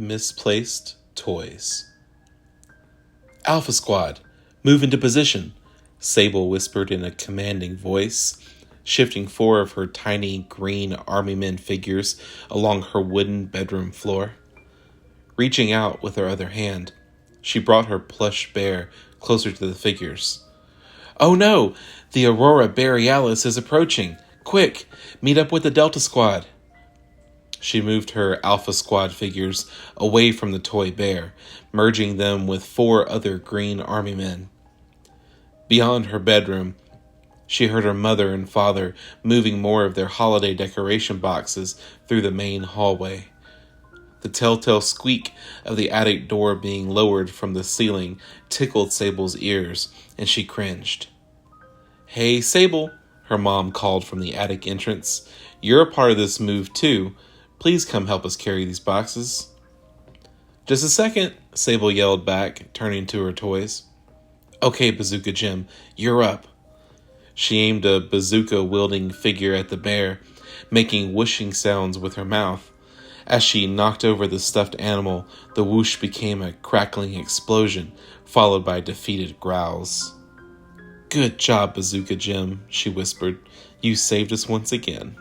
Misplaced toys. Alpha Squad, move into position, Sable whispered in a commanding voice, shifting 4 of her tiny green army men figures along her wooden bedroom floor. Reaching out with her other hand, she brought her plush bear closer to the figures. Oh no! The Aurora Borealis is approaching! Quick! Meet up with the Delta Squad! She moved her Alpha Squad figures away from the toy bear, merging them with 4 other green army men. Beyond her bedroom, she heard her mother and father moving more of their holiday decoration boxes through the main hallway. The telltale squeak of the attic door being lowered from the ceiling tickled Sable's ears, and she cringed. Hey, Sable, her mom called from the attic entrance. You're a part of this move, too. Please come help us carry these boxes. Just a second, Sable yelled back, turning to her toys. Okay, Bazooka Jim, you're up. She aimed a bazooka-wielding figure at the bear, making whooshing sounds with her mouth. As she knocked over the stuffed animal, the whoosh became a crackling explosion, followed by defeated growls. Good job, Bazooka Jim, she whispered. You saved us once again.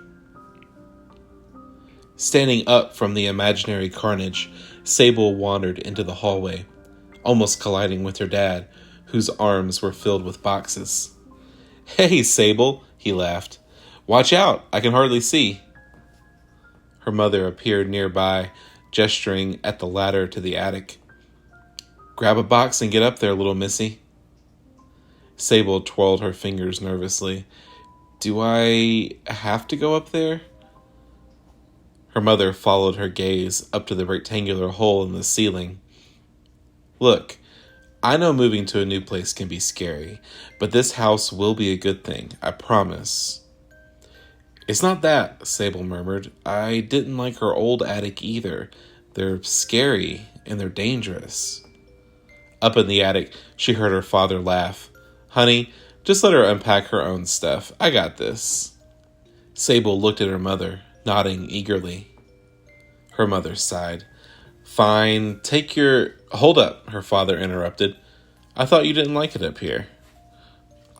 Standing up from the imaginary carnage, Sable wandered into the hallway, almost colliding with her dad, whose arms were filled with boxes. Hey, Sable, he laughed. Watch out, I can hardly see. Her mother appeared nearby, gesturing at the ladder to the attic. Grab a box and get up there, little missy. Sable twirled her fingers nervously. Do I have to go up there? Her mother followed her gaze up to the rectangular hole in the ceiling. Look, I know moving to a new place can be scary, but this house will be a good thing, I promise. It's not that, Sable murmured. I didn't like her old attic either. They're scary and they're dangerous. Up in the attic, she heard her father laugh. Honey, just let her unpack her own stuff. I got this. Sable looked at her mother, nodding eagerly. Her mother sighed. Fine, take your... Hold up, her father interrupted. I thought you didn't like it up here.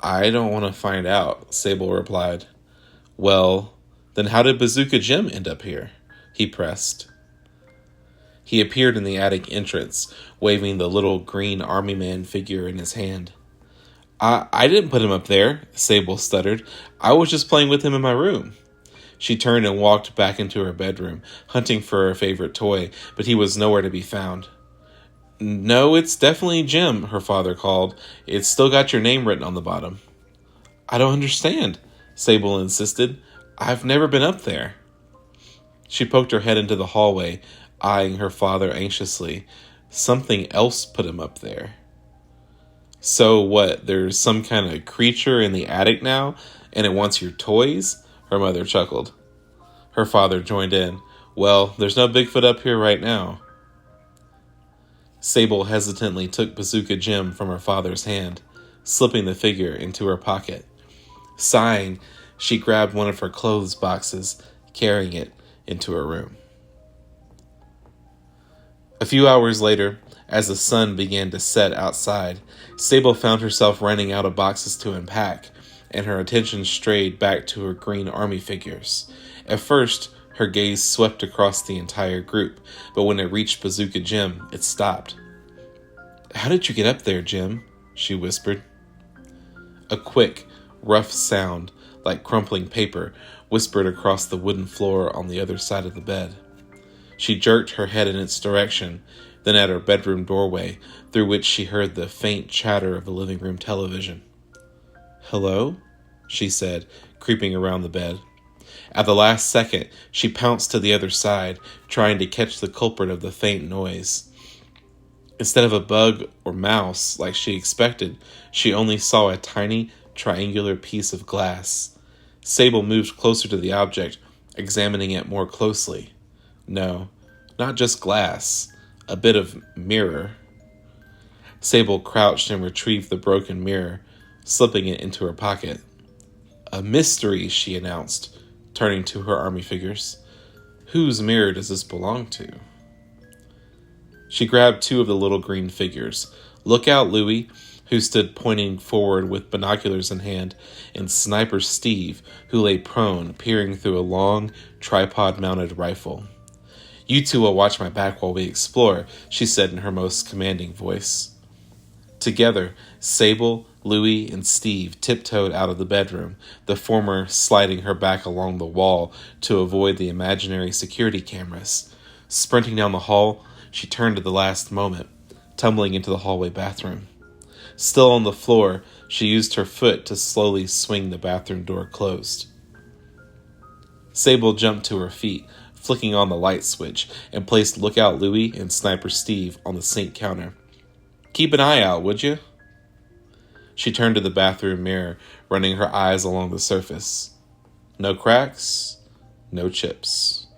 I don't want to find out, Sable replied. Well, then how did Bazooka Jim end up here? He pressed. He appeared in the attic entrance, waving the little green army man figure in his hand. I didn't put him up there, Sable stuttered. I was just playing with him in my room. She turned and walked back into her bedroom, hunting for her favorite toy, but he was nowhere to be found. No, it's definitely Jim, her father called. It's still got your name written on the bottom. I don't understand, Sable insisted. I've never been up there. She poked her head into the hallway, eyeing her father anxiously. Something else put him up there. So what, there's some kind of creature in the attic now, and it wants your toys? Her mother chuckled. Her father joined in. Well, there's no Bigfoot up here right now. Sable hesitantly took Bazooka Jim from her father's hand, slipping the figure into her pocket. Sighing, she grabbed one of her clothes boxes, carrying it into her room. A few hours later, as the sun began to set outside, Sable found herself running out of boxes to unpack, and her attention strayed back to her green army figures. At first, her gaze swept across the entire group, but when it reached Bazooka Jim, it stopped. How did you get up there, Jim? She whispered. A quick, rough sound, like crumpling paper, whispered across the wooden floor on the other side of the bed. She jerked her head in its direction, then at her bedroom doorway, through which she heard the faint chatter of the living room television. Hello? She said, creeping around the bed. At the last second, she pounced to the other side, trying to catch the culprit of the faint noise. Instead of a bug or mouse, like she expected, she only saw a tiny, triangular piece of glass. Sable moved closer to the object, examining it more closely. No, not just glass, a bit of mirror. Sable crouched and retrieved the broken mirror, slipping it into her pocket. A mystery, she announced, turning to her army figures. Whose mirror does this belong to? She grabbed two of the little green figures. Look Out Louie, who stood pointing forward with binoculars in hand, and Sniper Steve, who lay prone, peering through a long, tripod-mounted rifle. You two will watch my back while we explore, she said in her most commanding voice. Together, Sable, Louie, and Steve tiptoed out of the bedroom, the former sliding her back along the wall to avoid the imaginary security cameras. Sprinting down the hall, she turned at the last moment, tumbling into the hallway bathroom. Still on the floor, she used her foot to slowly swing the bathroom door closed. Sable jumped to her feet, flicking on the light switch, and placed Lookout Louie and Sniper Steve on the sink counter. Keep an eye out, would you? She turned to the bathroom mirror, running her eyes along the surface. No cracks, no chips.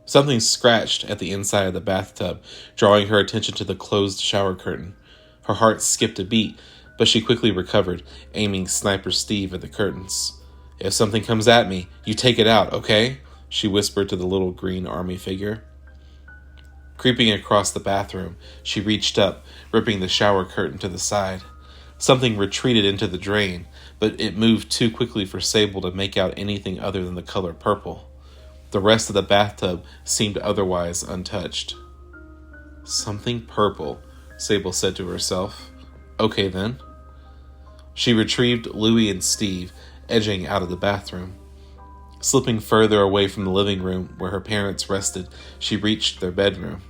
Something scratched at the inside of the bathtub, drawing her attention to the closed shower curtain. Her heart skipped a beat, but she quickly recovered, aiming Sniper Steve at the curtains. If something comes at me, you take it out, okay? She whispered to the little green army figure. Creeping across the bathroom, she reached up, ripping the shower curtain to the side. Something retreated into the drain, but it moved too quickly for Sable to make out anything other than the color purple. The rest of the bathtub seemed otherwise untouched. Something purple, Sable said to herself. Okay then. She retrieved Louie and Steve, edging out of the bathroom. Slipping further away from the living room where her parents rested, she reached their bedroom.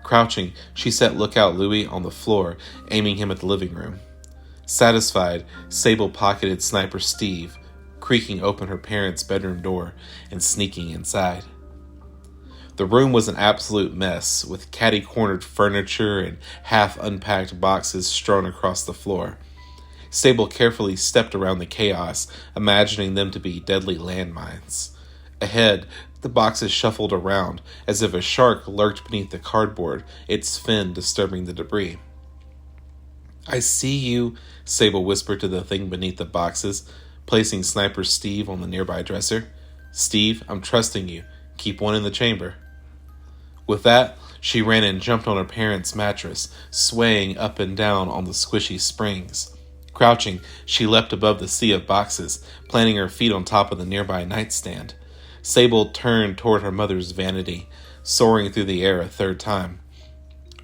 Crouching, she set Lookout Louie on the floor, aiming him at the living room. Satisfied, Sable pocketed Sniper Steve, creaking open her parents' bedroom door and sneaking inside. The room was an absolute mess, with catty-cornered furniture and half-unpacked boxes strewn across the floor. Sable carefully stepped around the chaos, imagining them to be deadly landmines. Ahead, the boxes shuffled around, as if a shark lurked beneath the cardboard, its fin disturbing the debris. I see you, Sable whispered to the thing beneath the boxes, placing Sniper Steve on the nearby dresser. Steve, I'm trusting you. Keep one in the chamber. With that, she ran and jumped on her parents' mattress, swaying up and down on the squishy springs. Crouching, she leapt above the sea of boxes, planting her feet on top of the nearby nightstand. Sable turned toward her mother's vanity, soaring through the air a third time.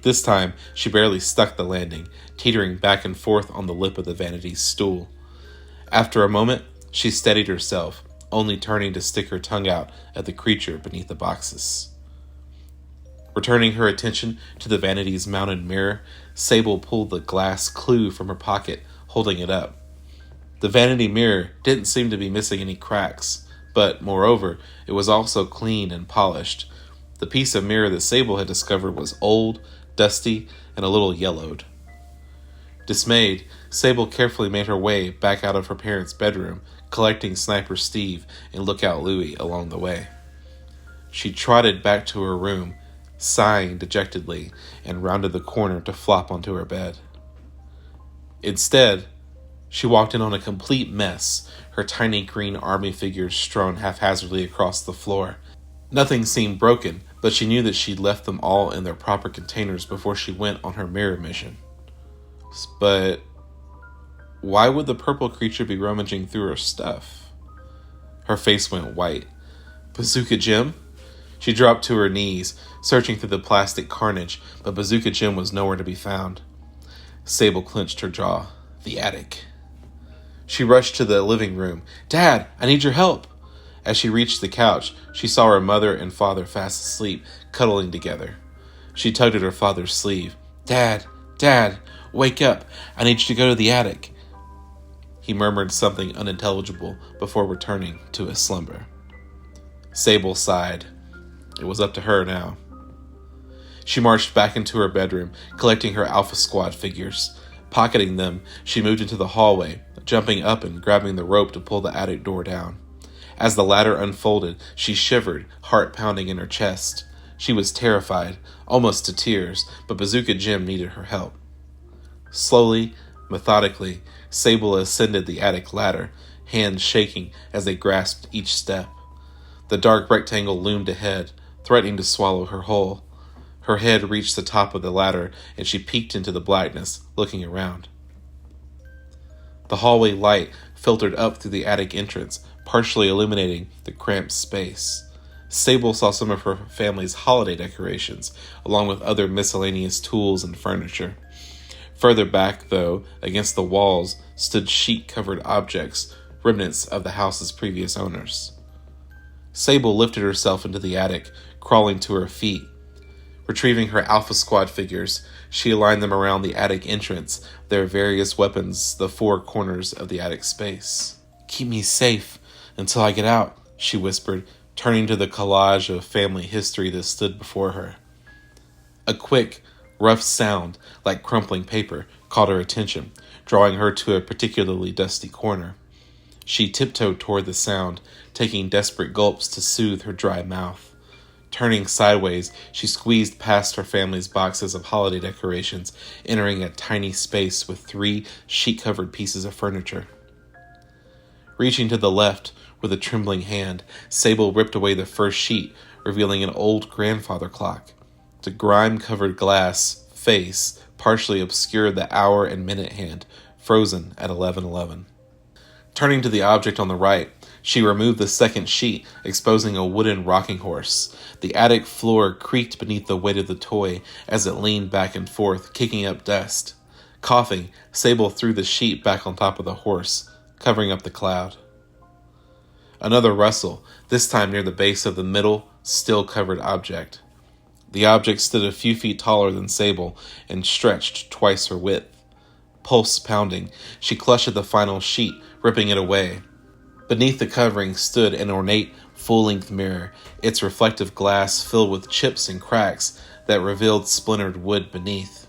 This time, she barely stuck the landing, teetering back and forth on the lip of the vanity's stool. After a moment, she steadied herself, only turning to stick her tongue out at the creature beneath the boxes. Returning her attention to the vanity's mounted mirror, Sable pulled the glass clue from her pocket, holding it up. The vanity mirror didn't seem to be missing any cracks, but, moreover, it was also clean and polished. The piece of mirror that Sable had discovered was old, dusty, and a little yellowed. Dismayed, Sable carefully made her way back out of her parents' bedroom, collecting Sniper Steve and Lookout Louie along the way. She trotted back to her room, sighing dejectedly, and rounded the corner to flop onto her bed. Instead, she walked in on a complete mess, her tiny green army figures strewn haphazardly across the floor. Nothing seemed broken, but she knew that she'd left them all in their proper containers before she went on her mirror mission. But why would the purple creature be rummaging through her stuff? Her face went white. Bazooka Jim? She dropped to her knees, searching through the plastic carnage, but Bazooka Jim was nowhere to be found. Sable clenched her jaw. The attic. She rushed to the living room. Dad, I need your help. As she reached the couch, she saw her mother and father fast asleep, cuddling together. She tugged at her father's sleeve. Dad, wake up. I need you to go to the attic. He murmured something unintelligible before returning to his slumber. Sable sighed. It was up to her now. She marched back into her bedroom, collecting her Alpha Squad figures. Pocketing them, she moved into the hallway, jumping up and grabbing the rope to pull the attic door down. As the ladder unfolded, she shivered, heart pounding in her chest. She was terrified, almost to tears, but Bazooka Jim needed her help. Slowly, methodically, Sable ascended the attic ladder, hands shaking as they grasped each step. The dark rectangle loomed ahead, threatening to swallow her whole. Her head reached the top of the ladder, and she peeked into the blackness, looking around. The hallway light filtered up through the attic entrance, partially illuminating the cramped space. Sable saw some of her family's holiday decorations, along with other miscellaneous tools and furniture. Further back, though, against the walls, stood sheet-covered objects, remnants of the house's previous owners. Sable lifted herself into the attic, crawling to her feet. Retrieving her Alpha Squad figures, she aligned them around the attic entrance, their various weapons the four corners of the attic space. "Keep me safe until I get out," she whispered, turning to the collage of family history that stood before her. A quick, rough sound, like crumpling paper, caught her attention, drawing her to a particularly dusty corner. She tiptoed toward the sound, taking desperate gulps to soothe her dry mouth. Turning sideways, she squeezed past her family's boxes of holiday decorations, entering a tiny space with 3 sheet-covered pieces of furniture. Reaching to the left with a trembling hand, Sable ripped away the first sheet, revealing an old grandfather clock. The grime-covered glass face partially obscured the hour and minute hand, frozen at 11:11. Turning to the object on the right, she removed the second sheet, exposing a wooden rocking horse. The attic floor creaked beneath the weight of the toy as it leaned back and forth, kicking up dust. Coughing, Sable threw the sheet back on top of the horse, covering up the cloud. Another rustle, this time near the base of the middle, still-covered object. The object stood a few feet taller than Sable and stretched twice her width. Pulse pounding, she clutched at the final sheet, ripping it away. Beneath the covering stood an ornate, full-length mirror, its reflective glass filled with chips and cracks that revealed splintered wood beneath.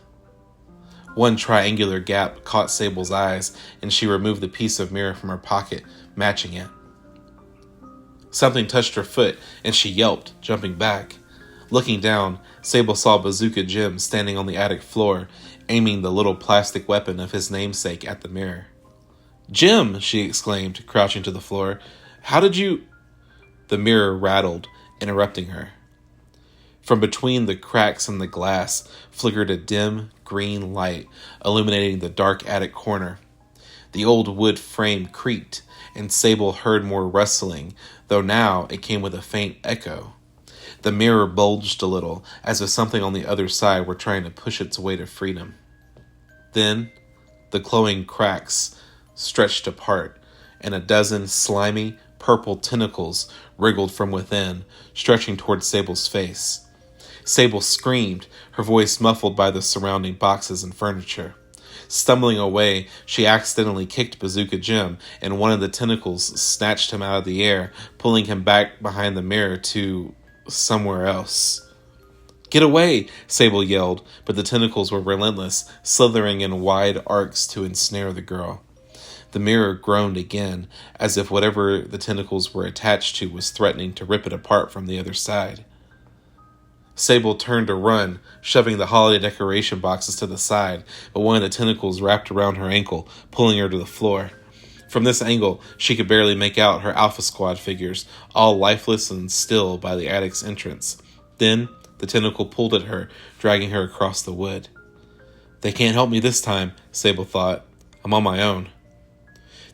One triangular gap caught Sable's eyes, and she removed the piece of mirror from her pocket, matching it. Something touched her foot, and she yelped, jumping back. Looking down, Sable saw Bazooka Jim standing on the attic floor, aiming the little plastic weapon of his namesake at the mirror. "Jim!" she exclaimed, crouching to the floor. "How did you—" The mirror rattled, interrupting her. From between the cracks in the glass flickered a dim, green light, illuminating the dark attic corner. The old wood frame creaked, and Sable heard more rustling, though now it came with a faint echo. The mirror bulged a little, as if something on the other side were trying to push its way to freedom. Then, the glowing cracks stretched apart, and a dozen slimy, purple tentacles wriggled from within, stretching toward Sable's face. Sable screamed, her voice muffled by the surrounding boxes and furniture. Stumbling away, she accidentally kicked Bazooka Jim, and one of the tentacles snatched him out of the air, pulling him back behind the mirror to somewhere else. "Get away!" Sable yelled, but the tentacles were relentless, slithering in wide arcs to ensnare the girl. The mirror groaned again, as if whatever the tentacles were attached to was threatening to rip it apart from the other side. Sable turned to run, shoving the holiday decoration boxes to the side, but one of the tentacles wrapped around her ankle, pulling her to the floor. From this angle, she could barely make out her Alpha Squad figures, all lifeless and still by the attic's entrance. Then, the tentacle pulled at her, dragging her across the wood. "They can't help me this time," Sable thought. "I'm on my own."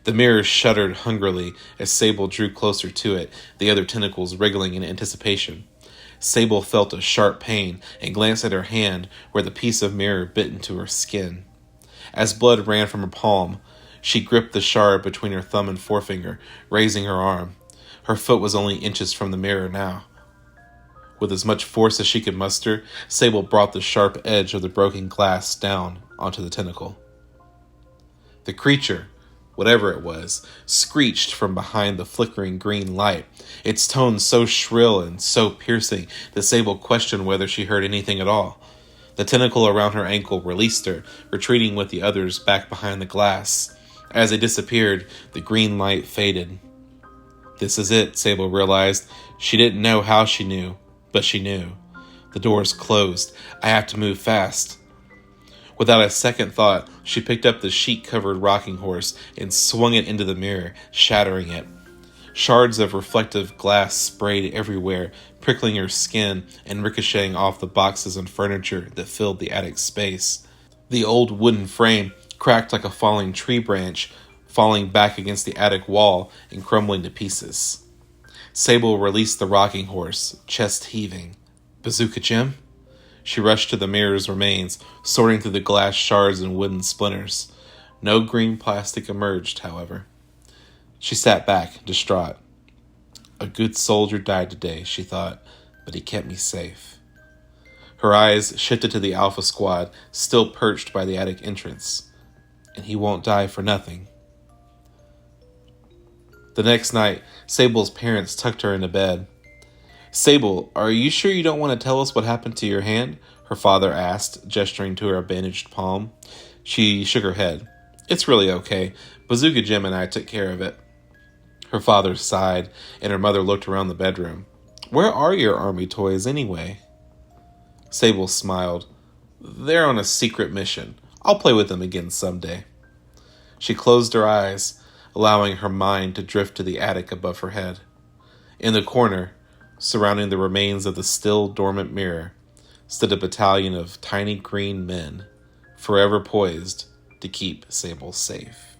The mirror shuddered hungrily as Sable drew closer to it, the other tentacles wriggling in anticipation. Sable felt a sharp pain and glanced at her hand where the piece of mirror bit into her skin. As blood ran from her palm, she gripped the shard between her thumb and forefinger, raising her arm. Her foot was only inches from the mirror now. With as much force as she could muster, Sable brought the sharp edge of the broken glass down onto the tentacle. The creature, whatever it was, screeched from behind the flickering green light, its tone so shrill and so piercing that Sable questioned whether she heard anything at all. The tentacle around her ankle released her, retreating with the others back behind the glass. As they disappeared, the green light faded. This is it, Sable realized. She didn't know how she knew, but she knew. The door's closed. I have to move fast. Without a second thought, she picked up the sheet-covered rocking horse and swung it into the mirror, shattering it. Shards of reflective glass sprayed everywhere, prickling her skin and ricocheting off the boxes and furniture that filled the attic space. The old wooden frame cracked like a falling tree branch, falling back against the attic wall and crumbling to pieces. Sable released the rocking horse, chest heaving. Bazooka Jim? She rushed to the mirror's remains, sorting through the glass shards and wooden splinters. No green plastic emerged, however. She sat back, distraught. A good soldier died today, she thought, but he kept me safe. Her eyes shifted to the Alpha Squad, still perched by the attic entrance. And he won't die for nothing. The next night, Sable's parents tucked her into bed. Sable, are you sure you don't want to tell us what happened to your hand? Her father asked, gesturing to her bandaged palm. She shook her head. It's really okay. Bazooka Jim and I took care of it. Her father sighed, and her mother looked around the bedroom. Where are your army toys anyway? Sable smiled. They're on a secret mission. I'll play with them again someday. She closed her eyes, allowing her mind to drift to the attic above her head. In the corner, surrounding the remains of the still dormant mirror, stood a battalion of tiny green men, forever poised to keep Sable safe.